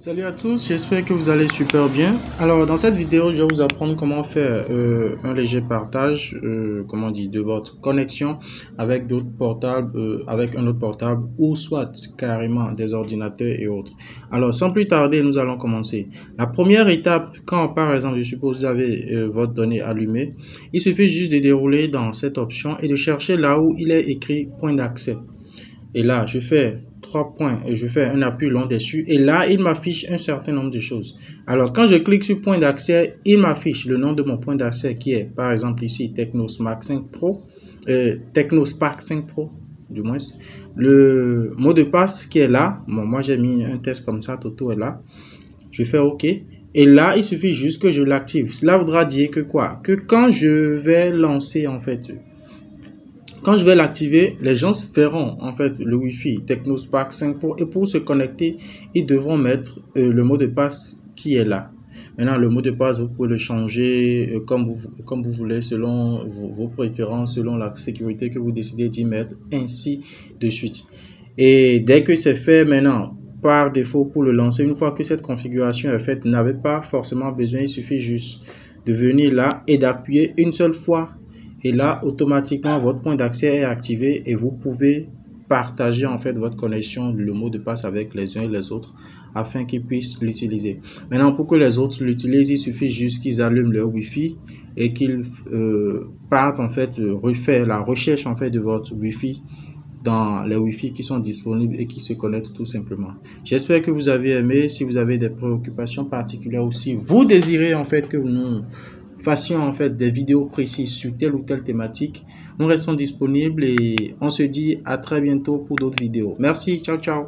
Salut à tous, j'espère que vous allez super bien. Alors dans cette vidéo, je vais vous apprendre comment faire un léger partage, de votre connexion avec d'autres portables, avec un autre portable ou soit carrément des ordinateurs et autres. Alors sans plus tarder, nous allons commencer. La première étape, quand par exemple, je suppose vous avez votre donnée allumée, il suffit juste de dérouler dans cette option et de chercher là où il est écrit point d'accès. Et là, je fais 3 points et je fais un appui long dessus. Et là, il m'affiche un certain nombre de choses. Alors, quand je clique sur point d'accès, il m'affiche le nom de mon point d'accès qui est, par exemple, ici, TechnoSpark 5 Pro. TechnoSpark 5 Pro, du moins. Le mot de passe qui est là. Bon, moi, j'ai mis un test comme ça. Toto est là. Je fais OK. Et là, il suffit juste que je l'active. Cela voudra dire que quoi? Que quand je vais lancer, en fait... Quand je vais l'activer, les gens verront en fait le Wi-Fi TechnoSpark 5 Pro et pour se connecter, ils devront mettre le mot de passe qui est là. Maintenant, le mot de passe, vous pouvez le changer comme vous voulez, selon vos préférences, selon la sécurité que vous décidez d'y mettre, ainsi de suite. Et dès que c'est fait, maintenant, par défaut, pour le lancer, une fois que cette configuration est faite, vous n'avez pas forcément besoin, il suffit juste de venir là et d'appuyer une seule fois. Et là, automatiquement, votre point d'accès est activé et vous pouvez partager en fait votre connexion, le mot de passe avec les uns et les autres afin qu'ils puissent l'utiliser. Maintenant, pour que les autres l'utilisent, il suffit juste qu'ils allument leur Wi-Fi et qu'ils partent en fait refaire la recherche en fait de votre Wi-Fi dans les Wi-Fi qui sont disponibles et qui se connectent tout simplement. J'espère que vous avez aimé. Si vous avez des préoccupations particulières aussi, vous désirez en fait que nous fassions en fait des vidéos précises sur telle ou telle thématique, nous restons disponibles et on se dit à très bientôt pour d'autres vidéos. Merci, ciao ciao.